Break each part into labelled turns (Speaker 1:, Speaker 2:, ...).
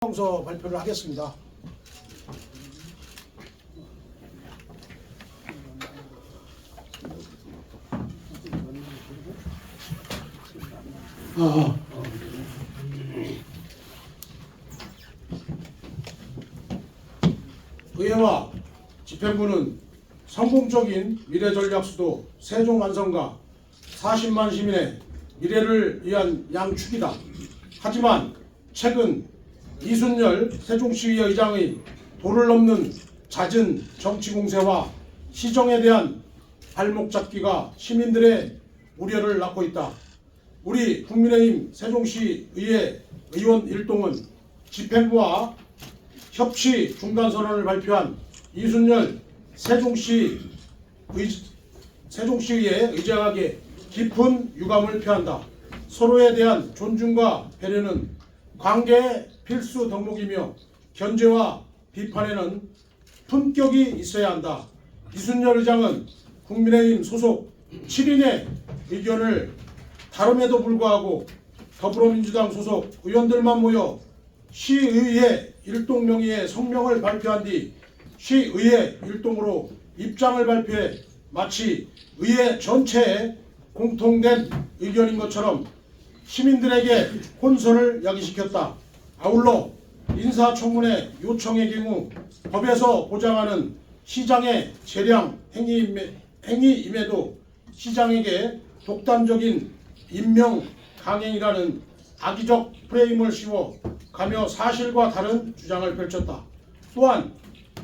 Speaker 1: 성서 발표를 하겠습니다. 의회와 집행부는 성공적인 미래전략수도 세종 완성과 40만 시민의 미래를 위한 양축이다. 하지만 최근 이순열 세종시의회 의장의 도를 넘는 잦은 정치공세와 시정에 대한 발목 잡기가 시민들의 우려를 낳고 있다. 우리 국민의힘 세종시의회 의원 일동은 집행부와 협치 중단선언을 발표한 이순열 세종시의회 의장에게 깊은 유감을 표한다. 서로에 대한 존중과 배려는 관계의 필수 덕목이며 견제와 비판에는 품격이 있어야 한다. 이순열 의장은 국민의힘 소속 7인의 의견을 다름에도 불구하고 더불어민주당 소속 의원들만 모여 시의회 일동 명의의 성명을 발표한 뒤 시의회 일동으로 입장을 발표해 마치 의회 전체에 공통된 의견인 것처럼 시민들에게 혼선을 야기시켰다. 아울러 인사청문회 요청의 경우 법에서 보장하는 시장의 재량 행위임에도 시장에게 독단적인 임명 강행이라는 악의적 프레임을 씌워 가며 사실과 다른 주장을 펼쳤다. 또한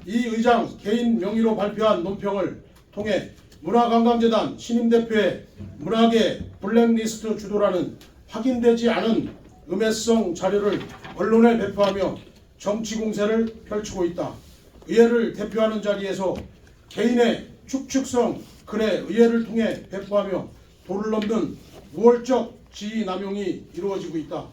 Speaker 1: 이 의장 개인 명의로 발표한 논평을 통해 문화관광재단 신임 대표의 문화계 블랙리스트 주도라는 확인되지 않은 음해성 자료를 언론에 배포하며 정치 공세를 펼치고 있다. 의회를 대표하는 자리에서 개인의 축축성 글의 의회를 통해 배포하며 도를 넘는 우월적 지위 남용이 이루어지고 있다.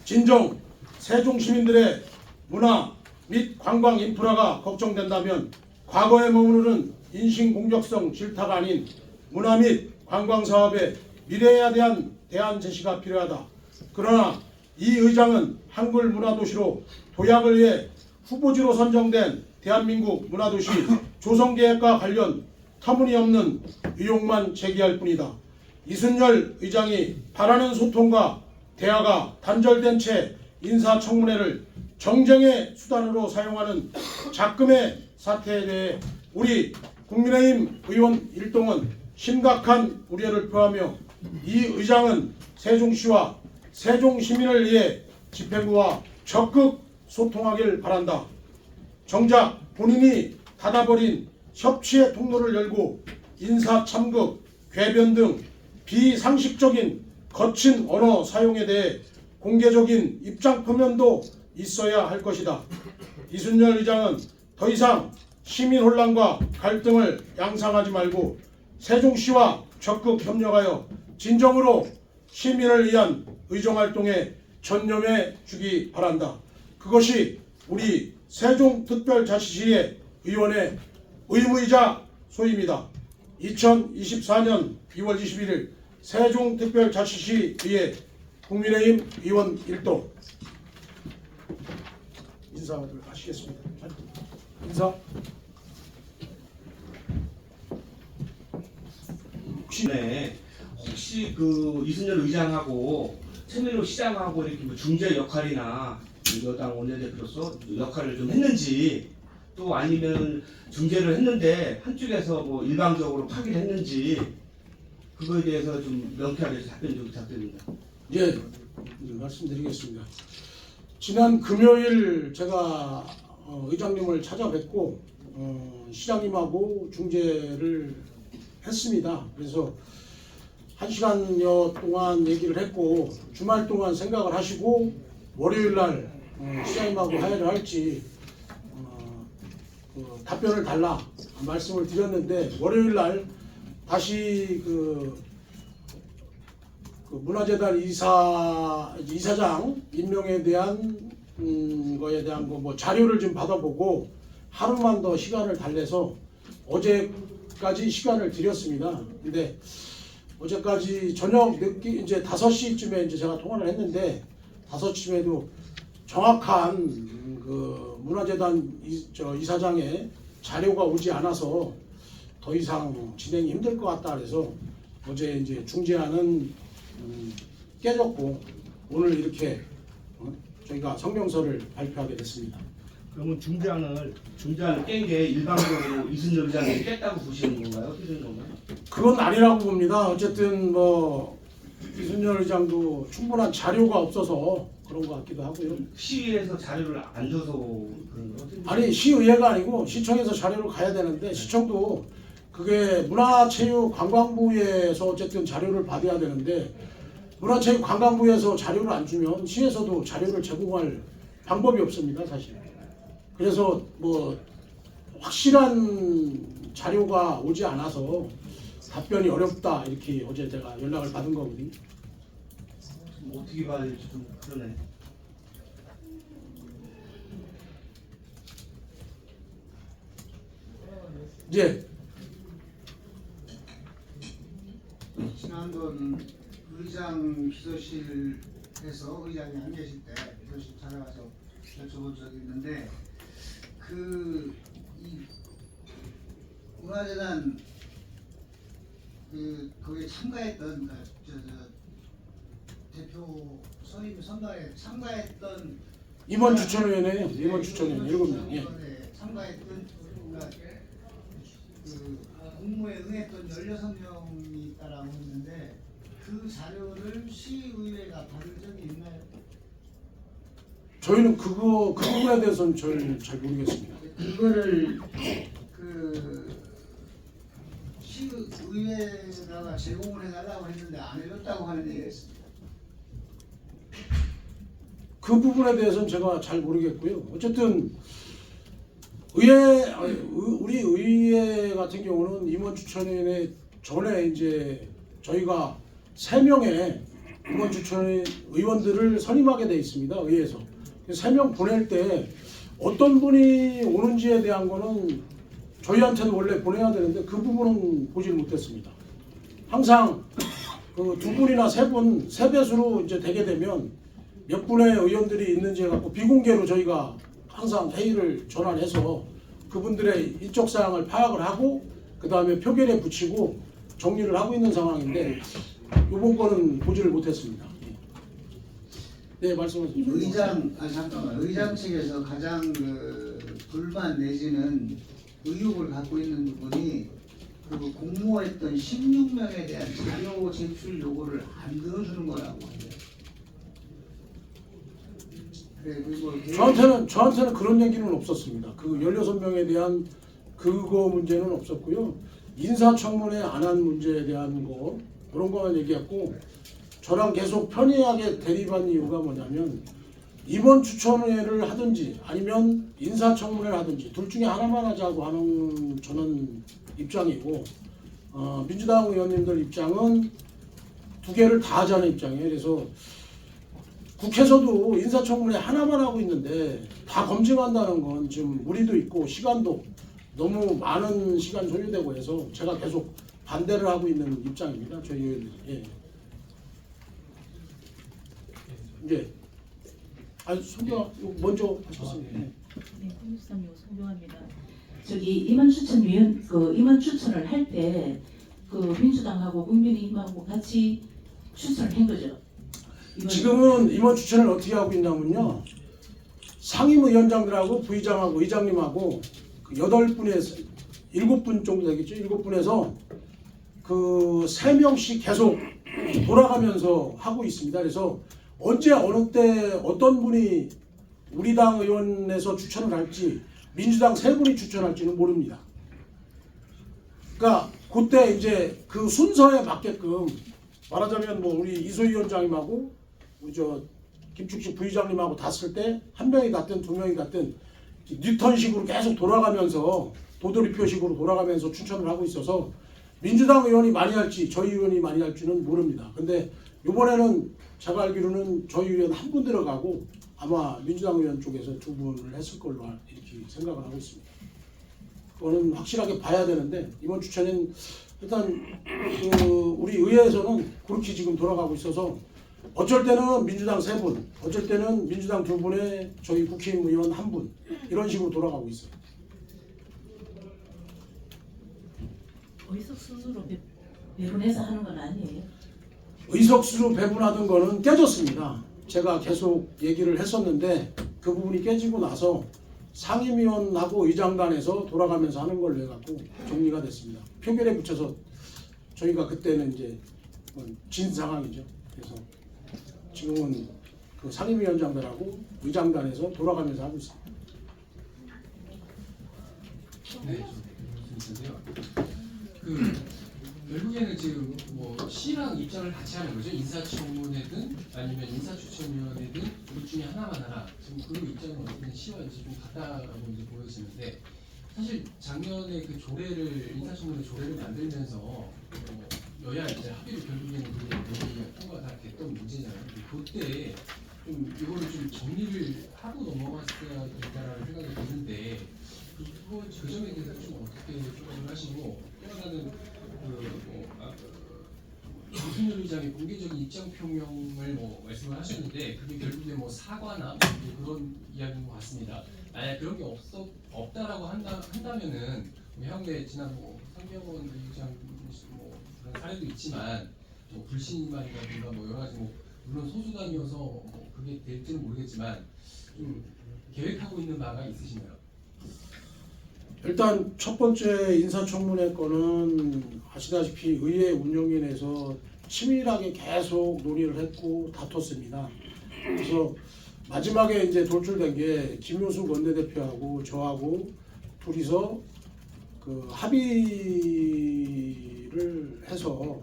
Speaker 1: 진정 세종 시민들의 문화 및 관광 인프라가 걱정된다면 과거에 머무르는 인신공격성 질타가 아닌 문화 및 관광 사업의 미래에 대한 대안 제시가 필요하다. 그러나 이 의장은 한글 문화도시로 도약을 위해 후보지로 선정된 대한민국 문화도시 조성계획과 관련 터무니없는 의혹만 제기할 뿐이다. 이순열 의장이 바라는 소통과 대화가 단절된 채 인사청문회를 정쟁의 수단으로 사용하는 작금의 사태에 대해 우리 국민의힘 의원 일동은 심각한 우려를 표하며 이 의장은 세종시와 세종시민을 위해 집행부와 적극 소통하길 바란다. 정작 본인이 닫아버린 협치의 통로를 열고 인사참극, 궤변 등 비상식적인 거친 언어 사용에 대해 공개적인 입장 표명도 있어야 할 것이다. 이순열 의장은 더 이상 시민 혼란과 갈등을 양상하지 말고 세종시와 적극 협력하여 진정으로 시민을 위한 의정활동에 전념해 주기 바란다. 그것이 우리 세종특별자치시의 의원의 의무이자 소임이다. 2024년 2월 21일 세종특별자치시의회 국민의힘 의원 일동 인사를 하시겠습니다. 인사.
Speaker 2: 혹시 그 이순열 의장하고 최민호 시장하고 이렇게 뭐 중재 역할이나 여당 원내대표로서 역할을 좀 했는지, 또 아니면 중재를 했는데 한쪽에서 뭐 일방적으로 파기를 했는지, 그거에 대해서 좀 명쾌하게 답변 좀 부탁드립니다.
Speaker 1: 예, 말씀드리겠습니다. 지난 금요일 제가 의장님을 찾아뵙고 시장님하고 중재를 했습니다. 그래서 1시간여 동안 얘기를 했고 주말 동안 생각을 하시고 월요일날 시장님하고 화해를 할지 답변을 달라 말씀을 드렸는데, 월요일날 다시 그 문화재단 이사장 임명에 대한 거에 대한 뭐 자료를 좀 받아보고 하루만 더 시간을 달래서 어제까지 시간을 드렸습니다. 근데 어제까지 저녁 늦게 이제 5시쯤에 이제 제가 통화를 했는데 5시쯤에도 정확한 그 문화재단 이사장의 자료가 오지 않아서 더 이상 진행이 힘들 것 같다 그래서 어제 이제 중재안은 깨졌고 오늘 이렇게 저희가 성명서를 발표하게 됐습니다.
Speaker 2: 그러면 중재안을 깬 게 일방적으로 이순열 의장이 깼다고 보시는 건가요? 어떻게 되는 건가요?
Speaker 1: 그건 아니라고 봅니다. 어쨌든 뭐 이순열 의장도 충분한 자료가 없어서 그런 것 같기도 하고요.
Speaker 2: 시에서 자료를 안 줘서 그런 거?
Speaker 1: 아니 시의회가 아니고 시청에서 자료를 가야 되는데 시청도 그게 문화체육관광부에서 어쨌든 자료를 받아야 되는데 문화체육관광부에서 자료를 안 주면 시에서도 자료를 제공할 방법이 없습니다 사실. 그래서 뭐 확실한 자료가 오지 않아서 답변이 어렵다 이렇게 어제 제가 연락을 받은 거거든요.
Speaker 2: 뭐 어떻게 봐야 될지 좀 그러네.
Speaker 1: 이제
Speaker 3: 지난번 의장 비서실에서 의장이 안 계실 때 비서실 찾아가서 여쭤본 적이 있는데 이 문화재단 거기에 참가했던 대표 선임 선발에 참가했던
Speaker 1: 이번 추천위원회요. 이번 추천위원회 7명. 예.
Speaker 3: 참가했던 공모에 응했던 16명이 있다라고 했는데 그 자료를 시의회가 받은 적이 있나요?
Speaker 1: 저희는 그 부분에 대해서는 잘 모르겠습니다.
Speaker 3: 그거를 시의회가 제공을 해달라고 했는데 안 해줬다고 하는 얘기가 있습니다.
Speaker 1: 그 부분에 대해서는 제가 잘 모르겠고요. 어쨌든 우리 의회 같은 경우는 임원 추천위원회 전에 이제 저희가 3명의 임원 추천위 의원들을 선임하게 돼 있습니다. 의회에서 3명 보낼 때 어떤 분이 오는지에 대한 거는 저희한테도 원래 보내야 되는데 그 부분은 보질 못했습니다. 항상 그 2분이나 3분, 3배수로 이제 되게 되면 몇 분의 의원들이 있는지 해갖고 비공개로 저희가 항상 회의를 전환해서 그분들의 일적 사항을 파악을 하고 그 다음에 표결에 붙이고 정리를 하고 있는 상황인데 이번 거는 보지를 못했습니다. 네, 말씀하세요.
Speaker 3: 잠깐만. 의장 측에서 가장 불만 내지는 의혹을 갖고 있는 부분이 공모했던 16명에 대한 자료 제출 요구를 안 들어주는 거라고 해요.
Speaker 1: 저한테는 그런 얘기는 없었습니다. 그 16명에 대한 그거 문제는 없었고요. 인사청문회 안 한 문제에 대한 거 그런 거만 얘기했고 저랑 계속 편의하게 대립한 이유가 뭐냐면 임원 추천회를 하든지 아니면 인사청문회를 하든지 둘 중에 하나만 하자고 하는 저는 입장이고 민주당 의원님들 입장은 2개를 다 하자는 입장이에요. 그래서 국회에서도 인사청문회 하나만 하고 있는데 다 검증한다는 건 지금 무리도 있고 시간도 너무 많은 시간 소요되고 해서 제가 계속 반대를 하고 있는 입장입니다. 저희 의원님. 예. 이제 소개 먼저 하셨습니다.
Speaker 4: 네, 홍익삼 소개합니다. 저기 임원 추천을 할 때 그 민주당하고 국민의힘하고 같이 추천을 한 거죠.
Speaker 1: 지금은 임원 추천을 어떻게 하고 있냐면요. 상임위원장들하고 부의장하고 의장님하고 그 8분에서 7분 정도 되겠죠. 7분에서 그 3명씩 계속 돌아가면서 하고 있습니다. 그래서 언제 어느 때 어떤 분이 우리 당 의원에서 추천을 할지 민주당 3분이 추천할지는 모릅니다. 그러니까 그때 이제 그 순서에 맞게끔 말하자면 뭐 우리 이소희 위원장님하고 우리 김축식 부의장님하고 닿았을 때 한 명이 닿든 2명이 닿든 뉴턴식으로 계속 돌아가면서 도돌이표식으로 돌아가면서 추천을 하고 있어서 민주당 의원이 많이 할지 저희 의원이 많이 할지는 모릅니다. 근데 이번에는 제가 알기로는 저희 의원 1분 들어가고 아마 민주당 의원 쪽에서 2분을 했을 걸로 이렇게 생각을 하고 있습니다. 그거는 확실하게 봐야 되는데 이번 추천은 일단 우리 의회에서는 그렇게 지금 돌아가고 있어서 어쩔 때는 민주당 3분, 어쩔 때는 민주당 2분에 저희 국회의원 1분 이런 식으로 돌아가고 있어요.
Speaker 4: 의석수로 배분해서 하는 건 아니에요.
Speaker 1: 의석수로 배분하던 거는 깨졌습니다. 제가 계속 얘기를 했었는데 그 부분이 깨지고 나서 상임위원하고 의장단에서 돌아가면서 하는 걸로 해갖고 정리가 됐습니다. 표결에 붙여서 저희가 그때는 이제 진 상황이죠. 그래서 지금은 그 상임위원장들하고 의장단에서 돌아가면서 하고 있습니다.
Speaker 5: 네, 말씀인데요. 결국에는 지금 뭐 시랑 입장을 같이 하는 거죠. 인사청문회든 아니면 인사추천위원회든 둘 중에 하나만 하라. 지금 그 입장은 어쨌든 시와 이제 좀 같다라고 이제 보여지는데 사실 작년에 그 조례를 인사청문회 조례를 만들면서 여야 이제 합의로 결국에는 그 내용이 통과가 됐던 문제잖아요. 그때 좀 이거를 좀 정리를 하고 넘어갔어야 된다라는 생각이 드는데 그 점에 대해서 좀 어떻게 조언을 하시고 또 하나는 유승열 의장의 공개적인 입장 표명을 말씀을 하셨는데 그게 결국에 사과나 그런 이야기인 것 같습니다. 만약 그런 게 없다라고 한다면은 향후에 지난 상병원 의장 그런 사례도 있지만 불신임이라든가 여러 가지 물론 소수단이어서 그게 될지는 모르겠지만 좀 계획하고 있는 바가 있으신가요?
Speaker 1: 일단 첫 번째 인사청문회 거는 아시다시피 의회 운영위원회에서 치밀하게 계속 논의를 했고 다퉜습니다. 그래서 마지막에 이제 돌출된 게 김효숙 원내대표하고 저하고 둘이서 그 합의를 해서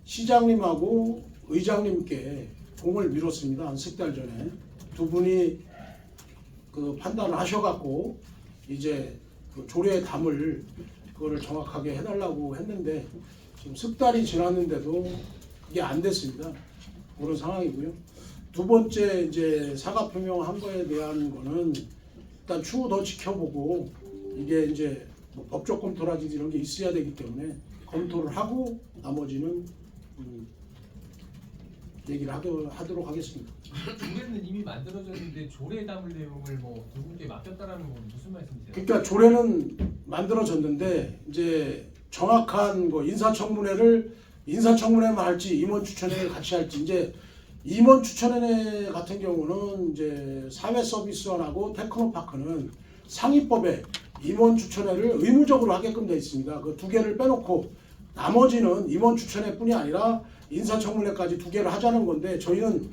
Speaker 1: 시장님하고 의장님께 공을 미뤘습니다. 한 3달 전에 두 분이 그 판단을 하셔갖고 이제 그 조례에 담을 그거를 정확하게 해달라고 했는데 지금 10달이 지났는데도 그게 안 됐습니다. 그런 상황이고요. 두 번째 이제 사과 표명한 거에 대한 거는 일단 추후 더 지켜보고 이게 이제 법적 검토라든지 이런 게 있어야 되기 때문에 검토를 하고 나머지는 얘기를 하도록 하겠습니다.
Speaker 6: 조례는 이미 만들어졌는데 조례에 담을 내용을 두 분께 맡겼다라는 건 무슨 말씀이세요?
Speaker 1: 그러니까 조례는 만들어졌는데 이제 정확한 인사청문회만 할지 임원 추천회를 같이 할지 이제 임원 추천회 같은 경우는 이제 사회서비스원하고 테크노파크는 상위법에 임원 추천회를 의무적으로 하게끔 되어 있습니다. 그 2개를 빼놓고 나머지는 임원 추천회뿐이 아니라 인사청문회까지 2개를 하자는 건데 저희는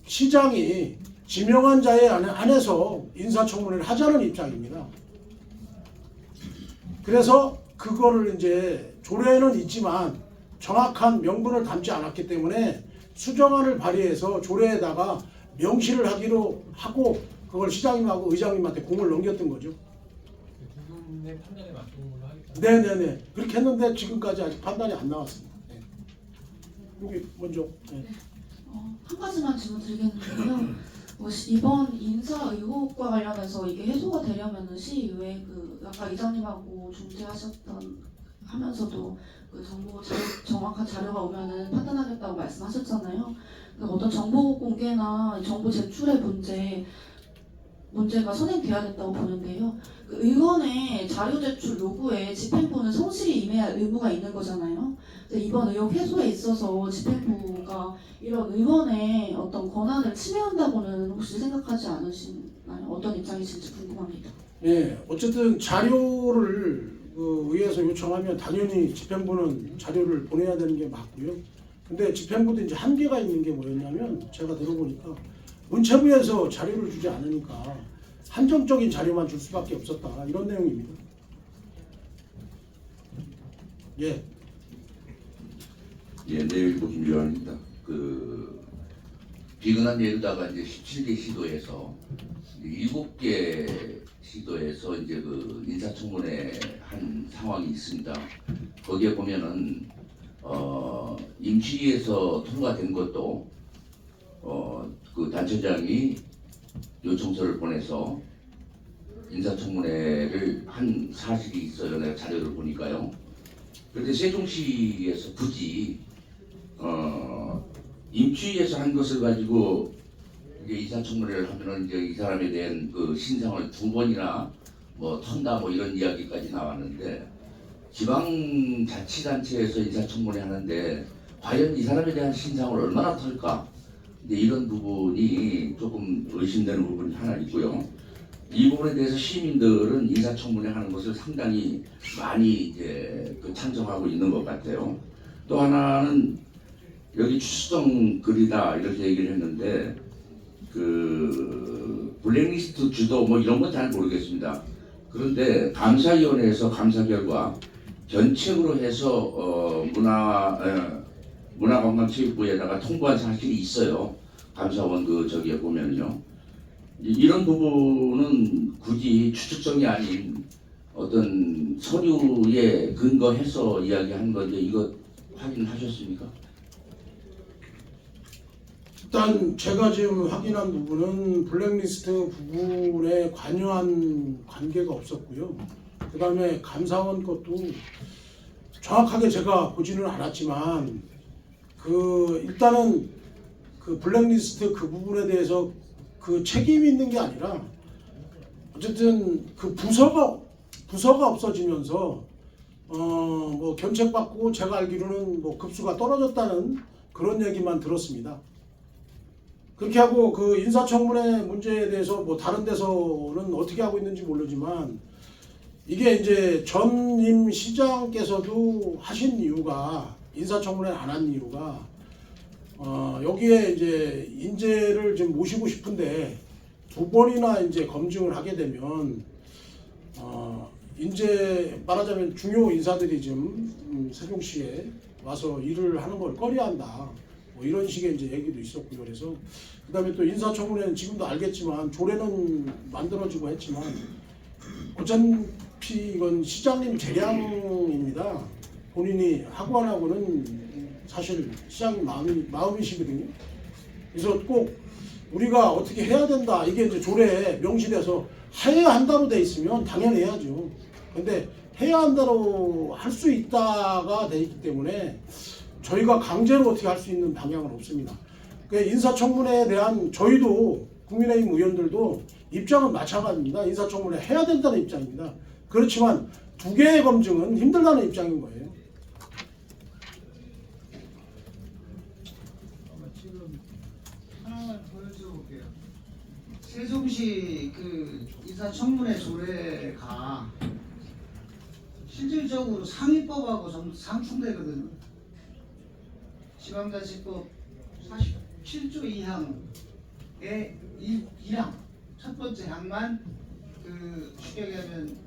Speaker 1: 시장이 지명한 자에 안에서 인사청문회를 하자는 입장입니다. 그래서 그거를 이제 조례는 있지만 정확한 명분을 담지 않았기 때문에 수정안을 발의해서 조례에다가 명시를 하기로 하고 그걸 시장님하고 의장님한테 공을 넘겼던 거죠.
Speaker 6: 두 분의 판단에 맡기는 걸로 하겠다.
Speaker 1: 네네네. 그렇게 했는데 지금까지 아직 판단이 안 나왔습니다. 네. 여기 먼저. 네.
Speaker 7: 한 가지만 질문 드리겠는데요. 이번 인사 의혹과 관련해서 이게 해소가 되려면은 시의회 아까 이장님하고 하면서도 그 정확한 자료가 오면은 판단하겠다고 말씀하셨잖아요. 어떤 정보 공개나 정보 제출의 문제가 선행돼야 된다고 보는데요. 그 의원의 자료 제출 요구에 집행부는 성실히 임해야 의무가 있는 거잖아요. 이번 의혹 해소에 있어서 집행부가 이런 의원의 어떤 권한을 침해한다고는 혹시 생각하지 않으시나요? 어떤 입장이신지 궁금합니다.
Speaker 1: 예, 어쨌든 자료를 의회에서 요청하면 당연히 집행부는 자료를 보내야 되는 게 맞고요. 근데 집행부도 이제 한계가 있는 게 뭐였냐면 제가 들어보니까 문체부에서 자료를 주지 않으니까 한정적인 자료만 줄 수밖에 없었다 이런 내용입니다. 예.
Speaker 8: 예, 내일보 김주환입니다. 비근한 예로다가 이제 17개 시도에서 7개 시도에서 이제 인사청문회 한 상황이 있습니다. 거기에 보면은 임시위에서 통과된 것도 그 단체장이 요청서를 보내서 인사청문회를 한 사실이 있어요. 내가 자료를 보니까요. 그런데 세종시에서 굳이 임추위에서 한 것을 가지고 이제 인사청문회를 하면은 이제 이 사람에 대한 그 신상을 2번이나 뭐 턴다 뭐 이런 이야기까지 나왔는데 지방자치단체에서 인사청문회 하는데 과연 이 사람에 대한 신상을 얼마나 털까? 이제 이런 부분이 조금 의심되는 부분이 하나 있고요. 이 부분에 대해서 시민들은 인사청문회 하는 것을 상당히 많이 이제 그 찬성하고 있는 것 같아요. 또 하나는 여기 추수성 글이다 이렇게 얘기를 했는데 그 블랙리스트 주도 뭐 이런 건 잘 모르겠습니다. 그런데 감사위원회에서 감사 결과 견책으로 해서 문화관광체육부에다가 통보한 사실이 있어요. 감사원 그 저기에 보면요. 이런 부분은 굳이 추측성이 아닌 어떤 서류에 근거해서 이야기한 건데 이거 확인하셨습니까?
Speaker 1: 일단 제가 지금 확인한 부분은 블랙리스트 부분에 관여한 관계가 없었고요. 그 다음에 감사원 것도 정확하게 제가 보지는 않았지만 일단은 그 블랙리스트 그 부분에 대해서 그 책임이 있는 게 아니라 어쨌든 그 부서가 없어지면서 뭐 견책받고 제가 알기로는 뭐 급수가 떨어졌다는 그런 얘기만 들었습니다. 그렇게 하고 그 인사청문회 문제에 대해서 뭐 다른 데서는 어떻게 하고 있는지 모르지만 이게 이제 전임 시장께서도 하신 이유가 인사청문회 안 한 이유가 여기에 이제 인재를 좀 모시고 싶은데 2번이나 이제 검증을 하게 되면 인재 말하자면 중요 인사들이 좀 세종시에 와서 일을 하는 걸 꺼려한다. 뭐 이런 식의 이제 얘기도 있었고요. 그래서 그다음에 또 인사청문회는 지금도 알겠지만 조례는 만들어지고 했지만 어차피 이건 시장님 재량입니다. 본인이 하고 안 하고는 사실 시장님 마음이시거든요. 그래서 꼭 우리가 어떻게 해야 된다. 이게 이제 조례에 명시돼서 해야 한다로 돼 있으면 당연히 해야죠. 근데 해야 한다로 할 수 있다가 돼 있기 때문에 저희가 강제로 어떻게 할 수 있는 방향은 없습니다. 그 인사청문회에 대한 저희도 국민의힘 의원들도 입장은 마찬가지입니다. 인사청문회 해야 된다는 입장입니다. 그렇지만 2개의 검증은 힘들다는 입장인 거예요.
Speaker 3: 지금 하나만 보여줘 볼게요. 세종시 그 인사청문회 조례가 실질적으로 상위법하고 전부 상충되거든요. 지방자치법 47조 2항의 1항 첫 번째 항만 그 쉽게 얘기하면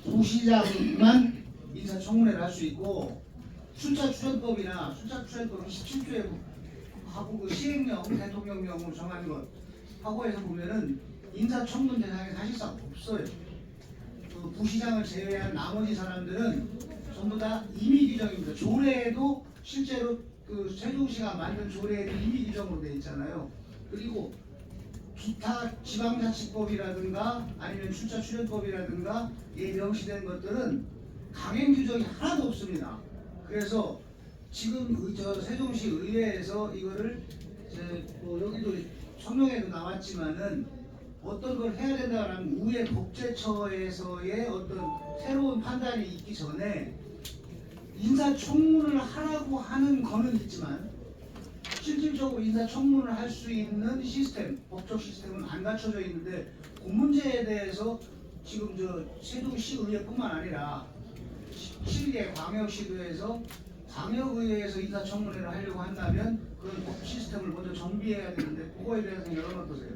Speaker 3: 부시장만 인사청문회를 할 수 있고 순찰출연법이나 순찰출연법 17조에 하고 그 시행령 대통령령으로 정하는 것 하고 해서 보면은 인사청문 대상이 사실상 없어요. 그 부시장을 제외한 나머지 사람들은 전부 다 임의 규정입니다. 조례에도 실제로 그 세종시가 만든 조례에도 임의 규정으로 되어 있잖아요. 그리고 기타 지방자치법이라든가 아니면 출처출연법이라든가 이 명시된 것들은 강행 규정이 하나도 없습니다. 그래서 지금 저 세종시 의회에서 이거를 뭐 여기도 성명에도 나왔지만은 어떤 걸 해야 된다라는 우회 법제처에서의 어떤 새로운 판단이 있기 전에 인사청문을 하라고 하는 거는 있지만 실질적으로 인사청문을 할 수 있는 시스템, 법적 시스템은 안 갖춰져 있는데 그 문제에 대해서 지금 저 세종시 의회뿐만 아니라 17개 광역시도에서 광역의회에서 인사청문회를 하려고 한다면 그런 법 시스템을 먼저 정비해야 되는데 그거에 대해서는 여러분 어떠세요?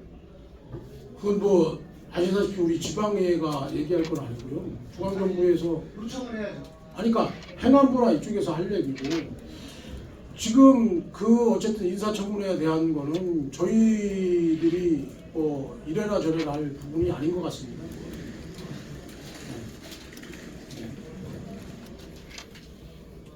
Speaker 1: 그건 뭐 아시다시피 우리 지방의회가 얘기할 건 아니고요. 중앙정부에서
Speaker 3: 요청을 해야죠.
Speaker 1: 아니 그러니까 행안부나 이쪽에서 할 얘기고 지금 그 어쨌든 인사청문회에 대한 거는 저희들이 뭐 이래라 저래라 할 부분이 아닌 것 같습니다.